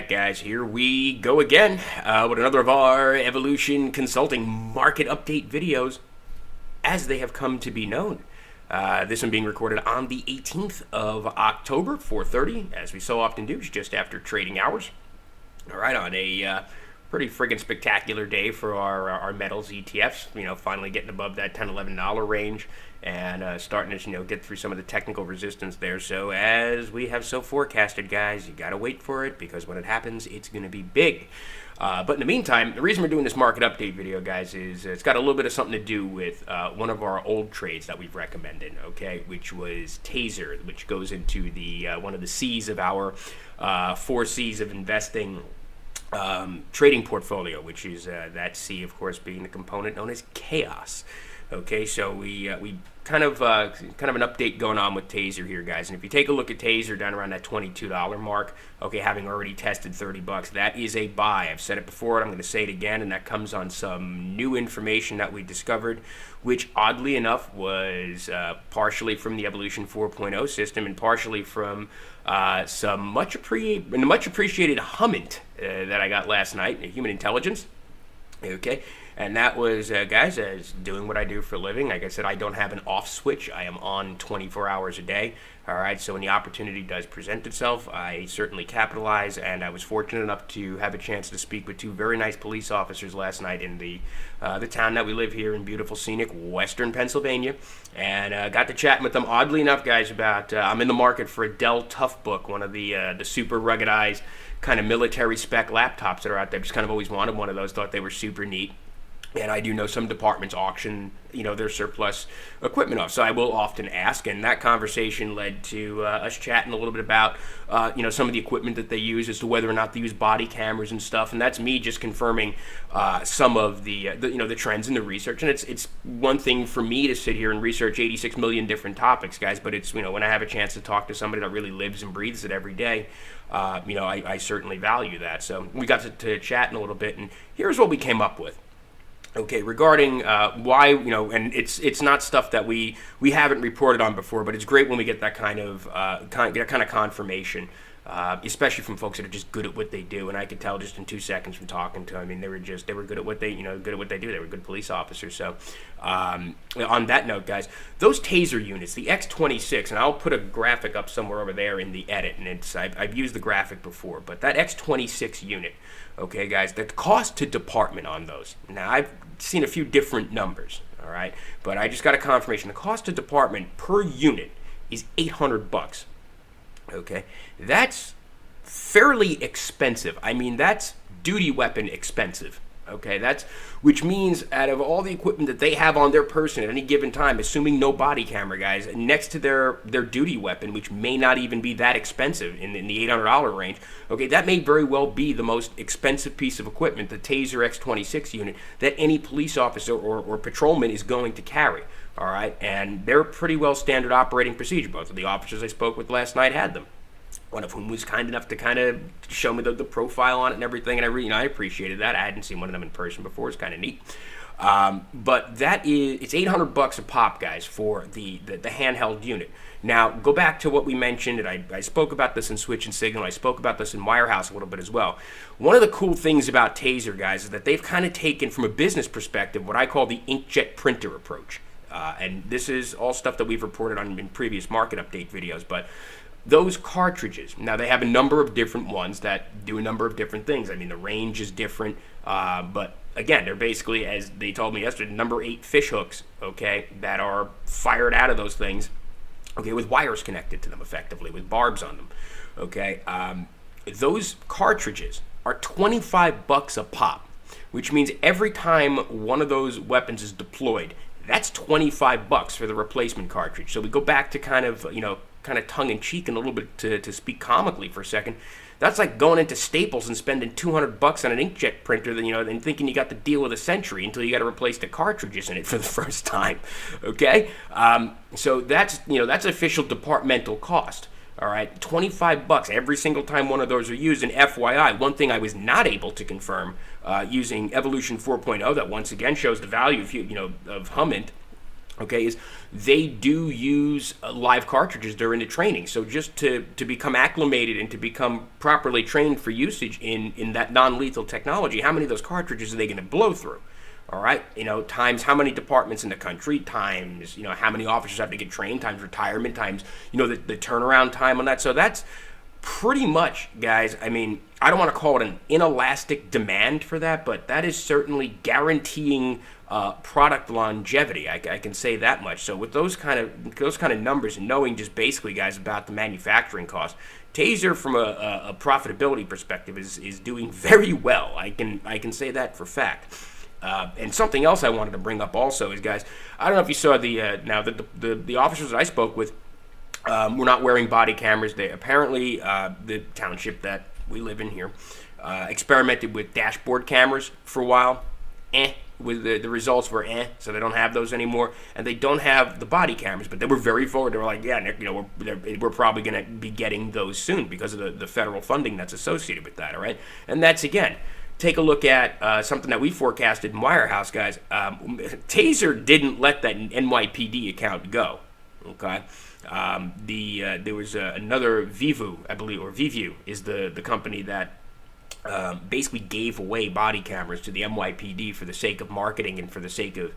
back, guys. Here we go again with another of our Evolution Consulting market update videos as they have come to be known. This one being recorded on the 18th of October, 4:30, as we so often do, just after trading hours. All right, on a pretty friggin' spectacular day for our metals ETFs, finally getting above that $10, $11 range and starting to, get through some of the technical resistance there. So as we have so forecasted, guys, you got to wait for it because when it happens, it's going to be big. But in the meantime, the reason we're doing this market update video, guys, is it's got a little bit of something to do with one of our old trades that we've recommended, okay, which was Taser, which goes into the one of the C's of our 4 C's of investing trading portfolio, which is that C, of course, being the component known as chaos. Okay, so we kind of an update going on with Taser here, guys. And if you take a look at Taser down around that $22 mark, okay, having already tested $30, that is a buy. I've said it before, and I'm going to say it again, and that comes on some new information that we discovered, which oddly enough was partially from the Evolution 4.0 system and partially from some much appreciated HUMINT that I got last night, human intelligence. Okay, and that was, guys, as doing what I do for a living. Like I said, I don't have an off switch. I am on 24 hours a day. All right, so when the opportunity does present itself, I certainly capitalize, and I was fortunate enough to have a chance to speak with 2 very nice police officers last night in the town that we live here in beautiful, scenic Western Pennsylvania, and got to chatting with them, oddly enough, guys, about I'm in the market for a Dell Toughbook, one of the super ruggedized kind of military spec laptops that are out there. Just kind of always wanted one of those, thought they were super neat. And I do know some departments auction, their surplus equipment off. So I will often ask, and that conversation led to us chatting a little bit about, some of the equipment that they use as to whether or not they use body cameras and stuff. And that's me just confirming some of the trends in the research. And it's one thing for me to sit here and research 86 million different topics, guys. But it's, when I have a chance to talk to somebody that really lives and breathes it every day, I certainly value that. So we got to chatting a little bit, and here's what we came up with. Okay, regarding why, and it's not stuff that we haven't reported on before, but it's great when we get that kind of confirmation, especially from folks that are just good at what they do. And I could tell just in 2 seconds from talking to them. I mean, they were good at what they do. They were good police officers. So on that note, guys, those Taser units, the X26, and I'll put a graphic up somewhere over there in the edit, and I've used the graphic before, but that X26 unit, okay, guys, the cost to department on those. Now, I've seen a few different numbers, all right, but I just got a confirmation. The cost to department per unit is $800. Okay, that's fairly expensive. I mean, that's duty weapon expensive. Okay, which means out of all the equipment that they have on their person at any given time, assuming no body camera, guys, next to their duty weapon, which may not even be that expensive in the $800 range, okay, that may very well be the most expensive piece of equipment, the Taser X26 unit, that any police officer or patrolman is going to carry. All right, and they're pretty well standard operating procedure. Both of the officers I spoke with last night had them. One of whom was kind enough to kind of show me the profile on it and everything, and I appreciated that. I hadn't seen one of them in person before. It's kind of neat. But it's $800 a pop, guys, for the handheld unit. Now, go back to what we mentioned, and I spoke about this in Switch and Signal. I spoke about this in Wirehaus a little bit as well. One of the cool things about Taser, guys, is that they've kind of taken, from a business perspective, what I call the inkjet printer approach. And this is all stuff that we've reported on in previous market update videos, but those cartridges, now they have a number of different ones that do a number of different things. I mean, the range is different, but again, they're basically, as they told me yesterday, number 8 fish hooks, okay, that are fired out of those things, okay, with wires connected to them effectively, with barbs on them, okay. Those cartridges are $25 a pop, which means every time one of those weapons is deployed, that's $25 for the replacement cartridge. So we go back to kind of tongue-in-cheek and a little bit to speak comically for a second. That's like going into Staples and spending $200 on an inkjet printer, and thinking you got the deal of the century until you got to replace the cartridges in it for the first time. Okay, so that's official departmental cost. All right, $25 every single time one of those are used. And FYI, one thing I was not able to confirm using Evolution 4.0 that once again shows the value of HUMINT okay, is they do use live cartridges during the training. So just to become acclimated and to become properly trained for usage in that non-lethal technology, how many of those cartridges are they going to blow through? All right, times how many departments in the country, times, how many officers have to get trained, times retirement, times, the turnaround time on that. So that's pretty much, guys, I mean, I don't want to call it an inelastic demand for that, but that is certainly guaranteeing product longevity. I can say that much. So with those kind of numbers and knowing just basically, guys, about the manufacturing cost, Taser from a profitability perspective is doing very well. I can say that for fact. And something else I wanted to bring up also is, guys, I don't know if you saw the officers that I spoke with were not wearing body cameras. They apparently, the township that we live in here, experimented with dashboard cameras for a while. With the results were so they don't have those anymore, and they don't have the body cameras, but they were very forward. They were like, yeah, Nick, we're probably going to be getting those soon because of the federal funding that's associated with that, all right? And that's, again, take a look at something that we forecasted in Wirehaus, guys. Taser didn't let that NYPD account go, okay? There was another Vivu, I believe, or Vivu is the company that basically gave away body cameras to the NYPD for the sake of marketing and for the sake of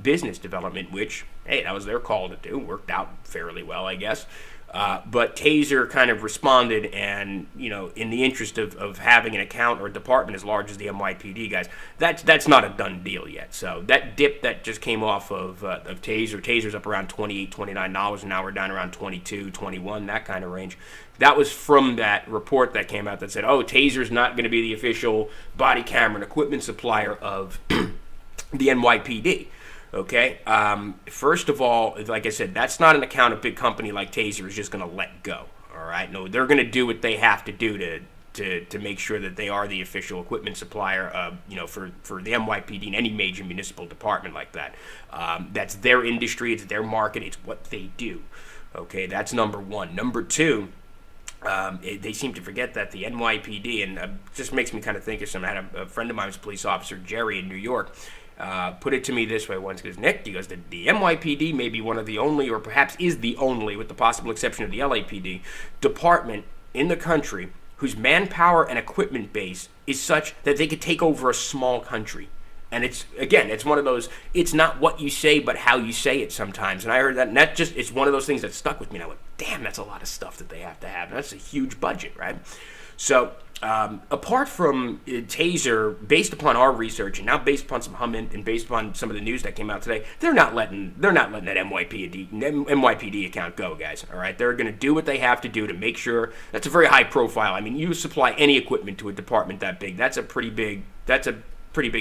business development, which, hey, that was their call to do. Worked out fairly well, I guess. But Taser kind of responded, and in the interest of having an account or a department as large as the NYPD, guys, that's not a done deal yet. So that dip that just came off of Taser's up around $28, $29 an hour, down around 22, 21, that kind of range. That was from that report that came out that said, oh, Taser's not going to be the official body camera and equipment supplier of the NYPD. Okay, first of all, like I said, that's not an account a big company like Taser is just going to let go. All right, no, they're going to do what they have to do to make sure that they are the official equipment supplier, for the NYPD and any major municipal department like that. That's their industry, it's their market, it's what they do. Okay, that's number one. Number two. They seem to forget that the NYPD, and just makes me kind of think of something. I had a friend of mine who's a police officer, Jerry, in New York, put it to me this way once. He goes, Nick, he goes, the NYPD may be one of the only, or perhaps is the only, with the possible exception of the LAPD, department in the country whose manpower and equipment base is such that they could take over a small country. And it's one of those, it's not what you say, but how you say it sometimes. And I heard that, and it's one of those things that stuck with me. And I went, damn, that's a lot of stuff that they have to have. And that's a huge budget, right? So, apart from Taser, based upon our research, and now based upon some HUMINT, and based upon some of the news that came out today, they're not letting that NYPD account go, guys. All right, they're going to do what they have to do to make sure. That's a very high profile. I mean, you supply any equipment to a department that big, that's a pretty big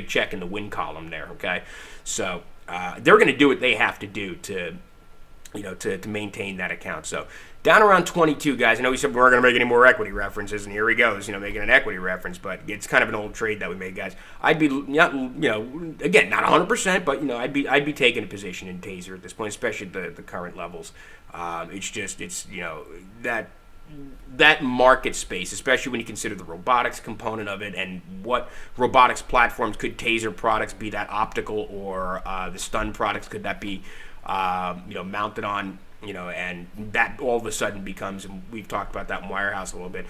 check in the win column there, okay? So they're going to do what they have to do to maintain that account. So down around 22, guys. I know we said we weren't going to make any more equity references, and here he goes, making an equity reference, but it's kind of an old trade that we made, guys. I'd be, again, not 100%, but, I'd be taking a position in Taser at this point, especially at the current levels. That market space, especially when you consider the robotics component of it and what robotics platforms could Taser products be, that optical or the stun products, could that be mounted on, and that all of a sudden becomes, and we've talked about that in Wirehaus a little bit,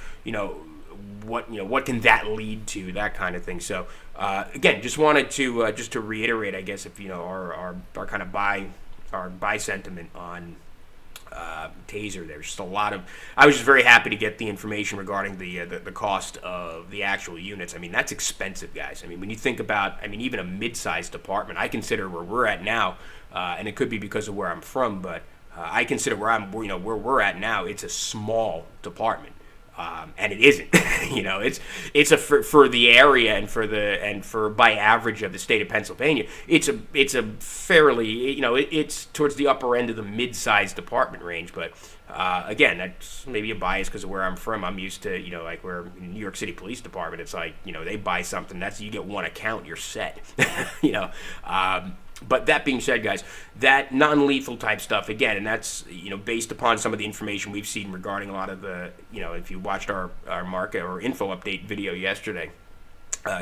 what can that lead to, that kind of thing. So again, just wanted to to reiterate, I guess, if our kind of buy sentiment on Taser. There's just a lot of. I was just very happy to get the information regarding the cost of the actual units. I mean, that's expensive, guys. I mean, when you think about, even a mid-sized department, I consider where we're at now, and it could be because of where I'm from, but I consider where we're at now, it's a small department. And it isn't, it's for the area and for by average of the state of Pennsylvania, it's a fairly, it's towards the upper end of the mid-sized department range. But again, that's maybe a bias because of where I'm from. I'm used to, like where New York City Police Department, it's like, they buy something, you get one account, you're set, But that being said, guys, that non-lethal type stuff, again, and that's, based upon some of the information we've seen regarding a lot of the, if you watched our market or info update video yesterday,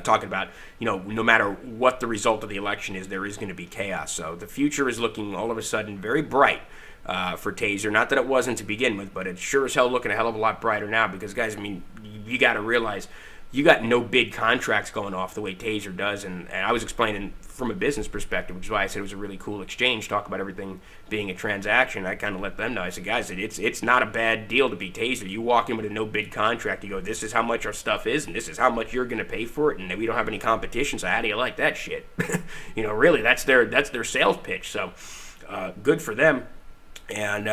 talking about, no matter what the result of the election is, there is going to be chaos. So the future is looking all of a sudden very bright for Taser. Not that it wasn't to begin with, but it's sure as hell looking a hell of a lot brighter now because, guys, I mean, you got to realize you got no bid contracts going off the way Taser does. And I was explaining from a business perspective, which is why I said it was a really cool exchange, talk about everything being a transaction. I kind of let them know. I said, guys, it's not a bad deal to be Taser. You walk in with a no bid contract, you go, this is how much our stuff is, and this is how much you're going to pay for it, and we don't have any competition, so how do you like that shit? Really, that's their sales pitch. So good for them. And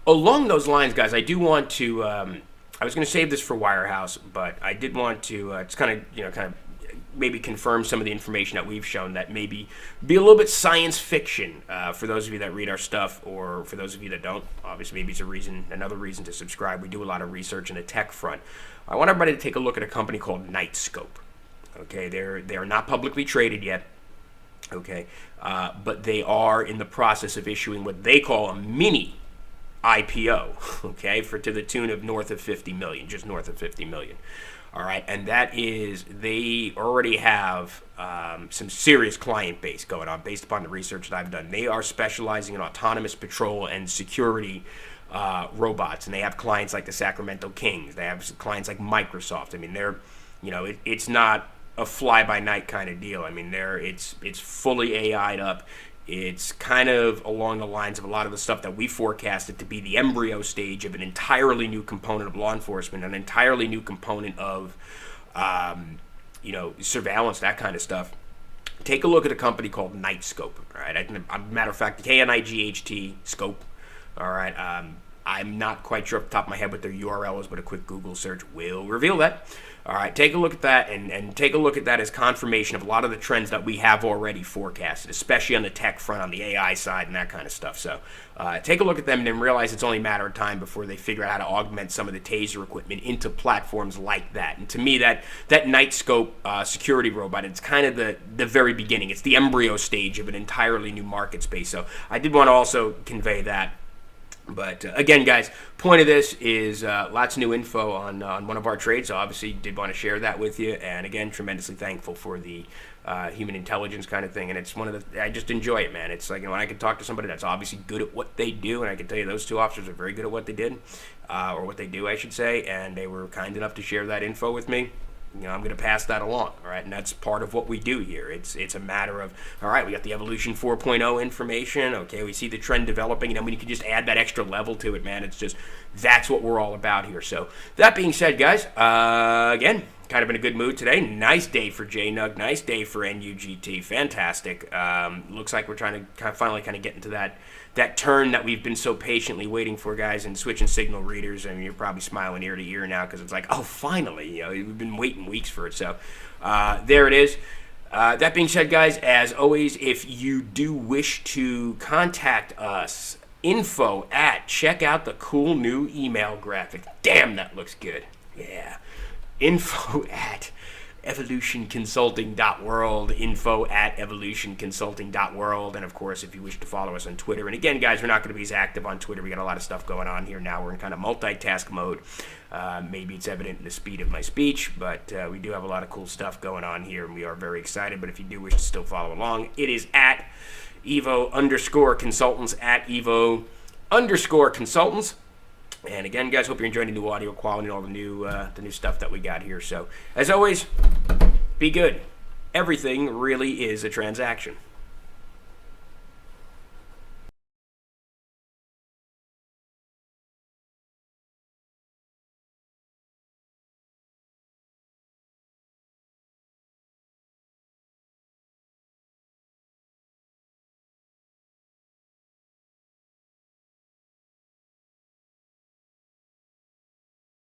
along those lines, guys, I do want to, I was going to save this for Wirehaus, but I did want to just kind of maybe confirm some of the information that we've shown that maybe be a little bit science fiction for those of you that read our stuff, or for those of you that don't. Obviously, maybe it's another reason to subscribe. We do a lot of research in the tech front. I want everybody to take a look at a company called Knightscope. Okay, they are not publicly traded yet. Okay, but they are in the process of issuing what they call a mini IPO. Okay, to the tune of north of 50 million, just north of 50 million. All right, and that is, they already have some serious client base going on based upon the research that I've done. They are specializing in autonomous patrol and security robots, and they have clients like the Sacramento Kings. They have clients like Microsoft. I mean, they're, it's not a fly-by-night kind of deal. I mean, it's fully AI'd up. It's kind of along the lines of a lot of the stuff that we forecasted to be the embryo stage of an entirely new component of law enforcement, an entirely new component of, surveillance, that kind of stuff. Take a look at a company called Knightscope. All right, matter of fact, KNIGHT scope. All right, I'm not quite sure off the top of my head what their URL is, but a quick Google search will reveal that. All right, take a look at that, and take a look at that as confirmation of a lot of the trends that we have already forecasted, especially on the tech front, on the AI side, and that kind of stuff. So take a look at them and then realize it's only a matter of time before they figure out how to augment some of the Taser equipment into platforms like that. And to me, that Knightscope security robot, it's kind of the very beginning. It's the embryo stage of an entirely new market space. So I did want to also convey that. But again, guys, point of this is lots of new info on one of our trades. So obviously did want to share that with you. And again, tremendously thankful for the human intelligence kind of thing. And it's I just enjoy it, man. It's like, when I can talk to somebody that's obviously good at what they do, and I can tell you those two officers are very good at what they did, or what they do, I should say, and they were kind enough to share that info with me. I'm going to pass that along, all right? And that's part of what we do here. It's a matter of, all right, we got the Evolution 4.0 information. Okay, we see the trend developing, and then we can just add that extra level to it, man. It's just, that's what we're all about here. So that being said, guys, again, kind of in a good mood today. Nice day for JNUG. Nice day for NUGT. Fantastic. Looks like we're trying to finally get into that turn that we've been so patiently waiting for, guys, and switching signal readers. I mean, you're probably smiling ear to ear now because it's like, oh, finally, we've been waiting weeks for it. So there it is. That being said, guys, as always, if you do wish to contact us, check out the cool new email graphic. Damn, that looks good. Yeah. evolutionconsulting.world, evolutionconsulting.world, and of course, if you wish to follow us on Twitter. And again, guys, we're not going to be as active on Twitter. We got a lot of stuff going on here now. We're in kind of multitask mode. Maybe it's evident in the speed of my speech, but we do have a lot of cool stuff going on here, and we are very excited. But if you do wish to still follow along, it is at Evo_consultants, at Evo_consultants. And again, guys, hope you're enjoying the new audio quality and all the new stuff that we got here. So, as always, be good. Everything really is a transaction.